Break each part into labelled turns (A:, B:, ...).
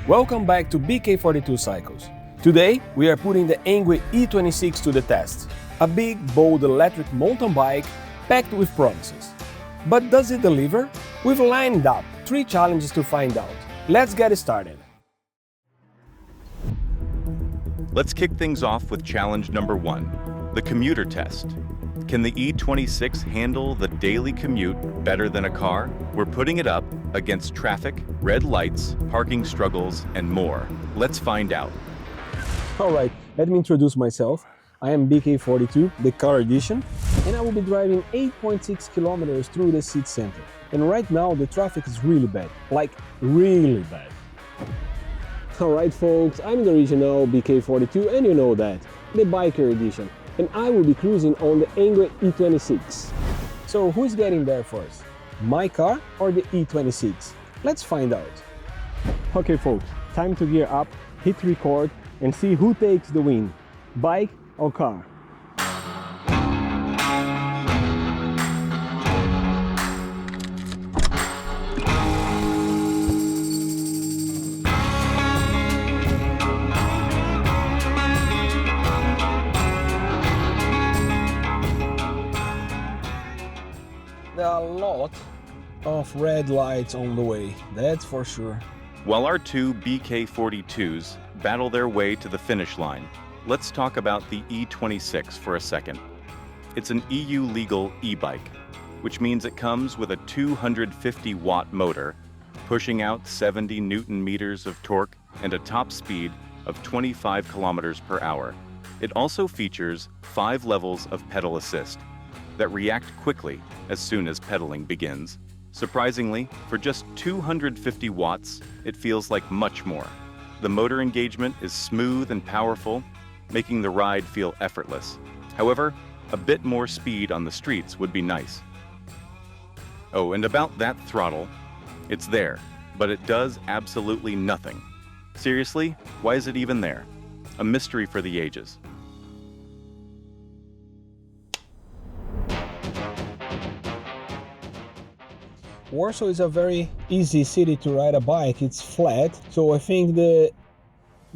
A: Welcome back to BK42 Cycles. Today, we are putting the Engwe E26 to the test. A big, bold electric mountain bike packed with promises. But does it deliver? We've lined up 3 challenges to find out. Let's get started.
B: Let's kick things off with challenge number 1, the commuter test. Can the E26 handle the daily commute better than a car? We're putting it up against traffic, red lights, parking struggles, and more. Let's find out.
A: Alright, let me introduce myself. I am BK42, the car edition, and I will be driving 8.6 kilometers through the city center. And right now the traffic is really bad, like really bad. Alright folks, I'm the original BK42 and you know that, the biker edition. And I will be cruising on the Engwe E26. So who's getting there first? My car or the E26? Let's find out. Okay folks, time to gear up, hit record and see who takes the win, bike or car. There are a lot of red lights on the way, that's for sure.
B: While our 2 BK42s battle their way to the finish line, let's talk about the E26 for a second. It's an EU legal e-bike, which means it comes with a 250-watt motor, pushing out 70 Newton meters of torque and a top speed of 25 kilometers per hour. It also features 5 levels of pedal assist that react quickly as soon as pedaling begins. Surprisingly, for just 250 watts, it feels like much more. The motor engagement is smooth and powerful, making the ride feel effortless. However, a bit more speed on the streets would be nice. Oh, and about that throttle, it's there, but it does absolutely nothing. Seriously, why is it even there? A mystery for the ages.
A: Warsaw is a very easy city to ride a bike, it's flat, so I think the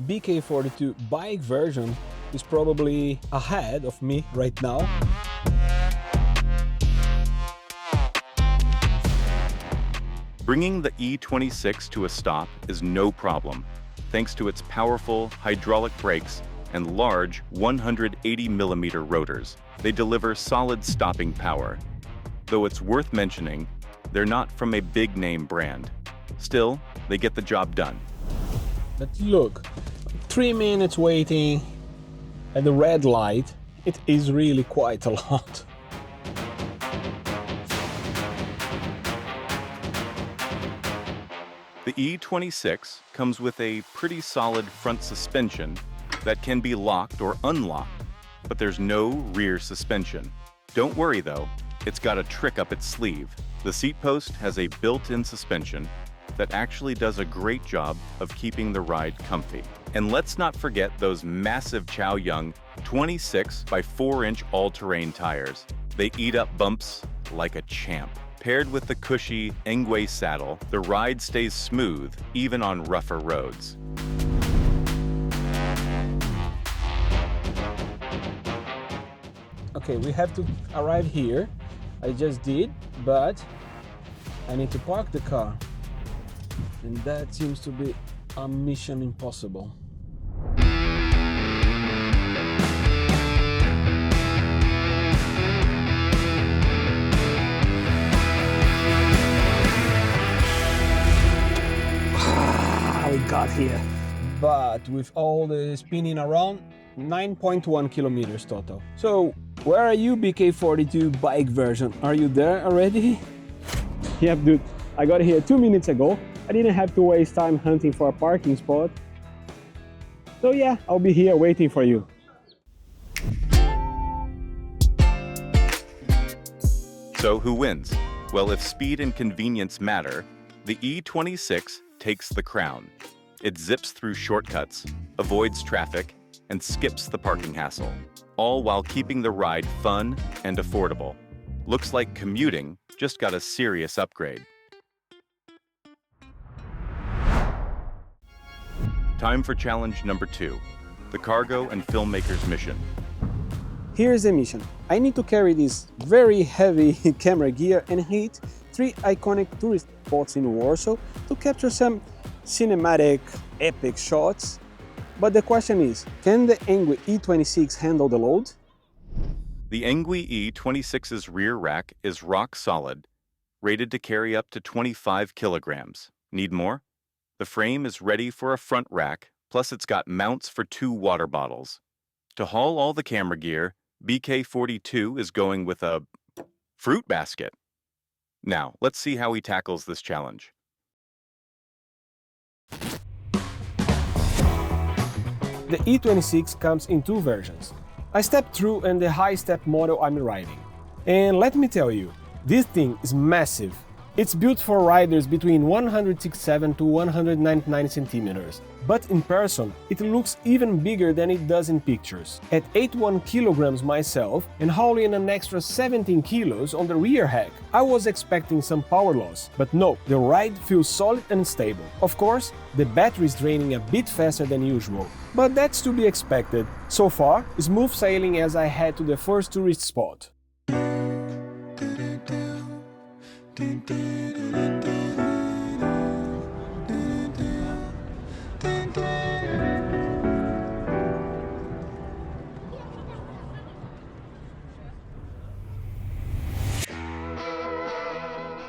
A: BK42 bike version is probably ahead of me right now.
B: Bringing the E26 to a stop is no problem, thanks to its powerful hydraulic brakes and large 180mm rotors. They deliver solid stopping power. Though it's worth mentioning, they're not from a big-name brand. Still, they get the job done.
A: But look, 3 minutes waiting at the red light, it is really quite a lot.
B: The E26 comes with a pretty solid front suspension that can be locked or unlocked, but there's no rear suspension. Don't worry though, it's got a trick up its sleeve. The seat post has a built-in suspension that actually does a great job of keeping the ride comfy. And let's not forget those massive Chaoyang 26 by 4-inch all-terrain tires. They eat up bumps like a champ. Paired with the cushy Engwe saddle, the ride stays smooth even on rougher roads.
A: Okay, we have to arrive here. I just did, but I need to park the car. And that seems to be a mission impossible. We got here. But with all the spinning around, 9.1 kilometers total. So, where are you, BK42 bike version? Are you there already? Yep, dude. I got here 2 minutes ago. I didn't have to waste time hunting for a parking spot. So yeah, I'll be here waiting for you.
B: So who wins? Well, if speed and convenience matter, the E26 takes the crown. It zips through shortcuts, avoids traffic, and skips the parking hassle, all while keeping the ride fun and affordable. Looks like commuting just got a serious upgrade. Time for challenge number 2, the cargo and filmmaker's mission.
A: Here's the mission. I need to carry this very heavy camera gear and hit 3 iconic tourist spots in Warsaw to capture some cinematic, epic shots. But the question is, can the Engwe E26 handle the load?
B: The Engwe E26's rear rack is rock solid, rated to carry up to 25 kilograms. Need more? The frame is ready for a front rack, plus it's got mounts for 2 water bottles. To haul all the camera gear, BK42 is going with a fruit basket. Now, let's see how he tackles this challenge.
A: The E26 comes in 2 versions, a step through and the high step model I'm riding. And let me tell you, this thing is massive. It's built for riders between 167 to 199 centimeters, but in person it looks even bigger than it does in pictures. At 81 kilograms myself and hauling an extra 17 kilos on the rear hack, I was expecting some power loss, but no, the ride feels solid and stable. Of course, the battery is draining a bit faster than usual, but that's to be expected. So far, smooth sailing as I head to the first tourist spot.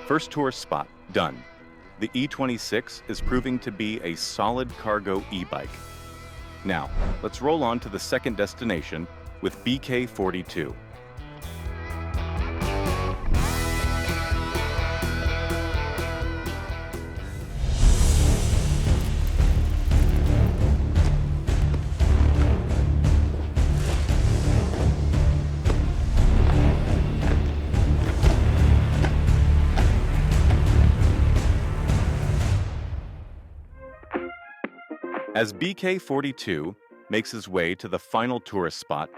B: First tourist spot, done. The E26 is proving to be a solid cargo e-bike. Now, let's roll on to the second destination with BK42. As BK42 makes his way to the final tourist spot,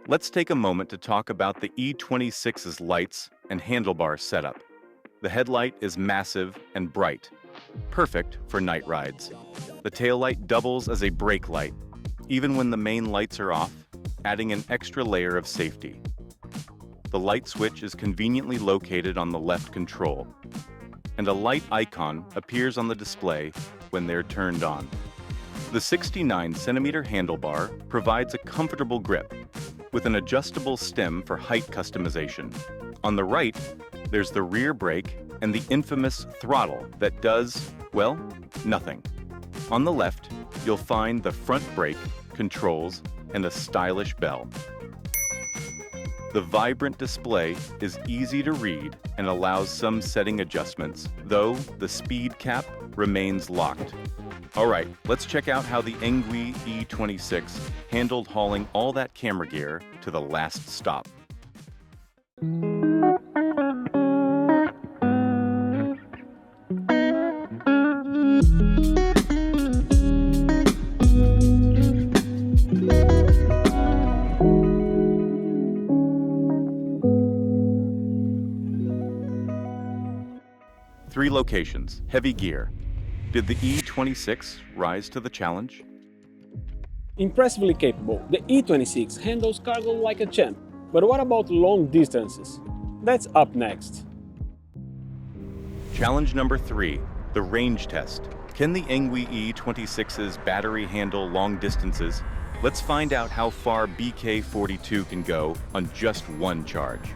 B: let's take a moment to talk about the E26's lights and handlebar setup. The headlight is massive and bright, perfect for night rides. The taillight doubles as a brake light, even when the main lights are off, adding an extra layer of safety. The light switch is conveniently located on the left control, and a light icon appears on the display when they're turned on. The 69-centimeter handlebar provides a comfortable grip with an adjustable stem for height customization. On the right, there's the rear brake and the infamous throttle that does, well, nothing. On the left, you'll find the front brake, controls, and a stylish bell. The vibrant display is easy to read and allows some setting adjustments, though the speed cap remains locked. All right, let's check out how the Engwe E26 handled hauling all that camera gear to the last stop. Three locations, heavy gear. Did the E26 rise to the challenge?
A: Impressively capable, the E26 handles cargo like a champ. But what about long distances? That's up next.
B: Challenge number 3, the range test. Can the Engwe E26's battery handle long distances? Let's find out how far BK42 can go on just one charge.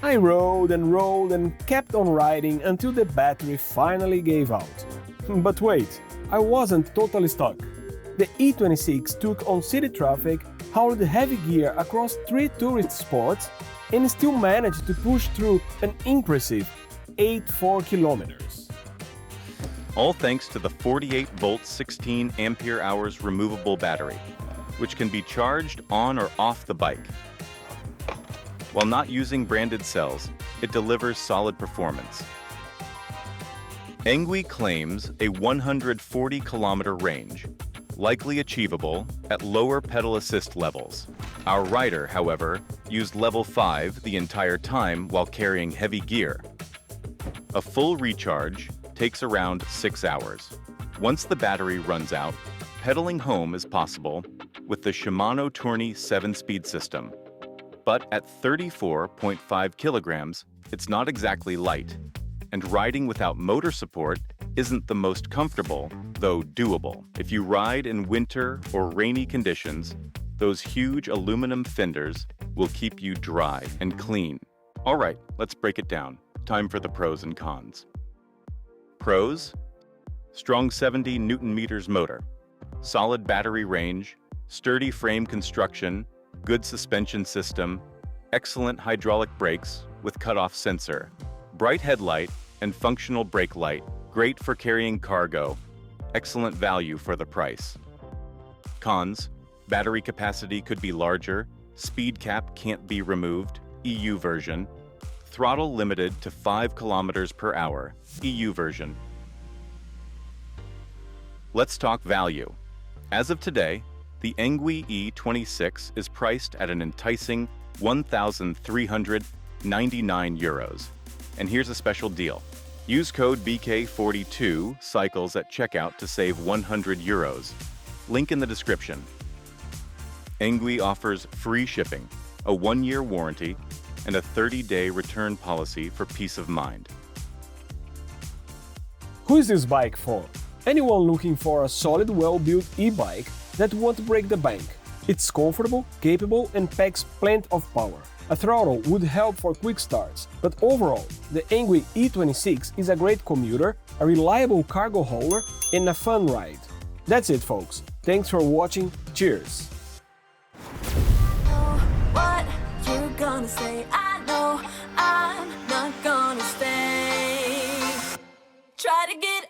A: I rode and kept on riding until the battery finally gave out. But wait, I wasn't totally stuck. The E26 took on city traffic, hauled heavy gear across 3 tourist spots, and still managed to push through an impressive 84 kilometers.
B: All thanks to the 48-volt 16 ampere-hours removable battery, which can be charged on or off the bike. While not using branded cells, it delivers solid performance. Engwe claims a 140-kilometer range, likely achievable at lower pedal assist levels. Our rider, however, used level 5 the entire time while carrying heavy gear. A full recharge takes around 6 hours. Once the battery runs out, pedaling home is possible with the Shimano Tourney 7-speed system. But at 34.5 kilograms, it's not exactly light, and riding without motor support isn't the most comfortable, though doable. If you ride in winter or rainy conditions, those huge aluminum fenders will keep you dry and clean. All right, let's break it down. Time for the pros and cons. Pros: strong 70 Newton meters motor, solid battery range, sturdy frame construction, good suspension system, excellent hydraulic brakes with cutoff sensor, bright headlight and functional brake light, great for carrying cargo, excellent value for the price. Cons: battery capacity could be larger, speed cap can't be removed, EU version, throttle limited to 5 kilometers per hour, EU version. Let's talk value. As of today, the Engwe E26 is priced at an enticing €1,399. And here's a special deal. Use code BK42 cycles at checkout to save €100. Link in the description. Engwe offers free shipping, a 1-year warranty, and a 30-day return policy for peace of mind.
A: Who is this bike for? Anyone looking for a solid, well-built e-bike that won't break the bank. It's comfortable, capable, and packs plenty of power. A throttle would help for quick starts, but overall, the Engwe E26 is a great commuter, a reliable cargo hauler, and a fun ride. That's it, folks. Thanks for watching. Cheers!
C: What you gonna say? I know I'm not gonna stay. Try to get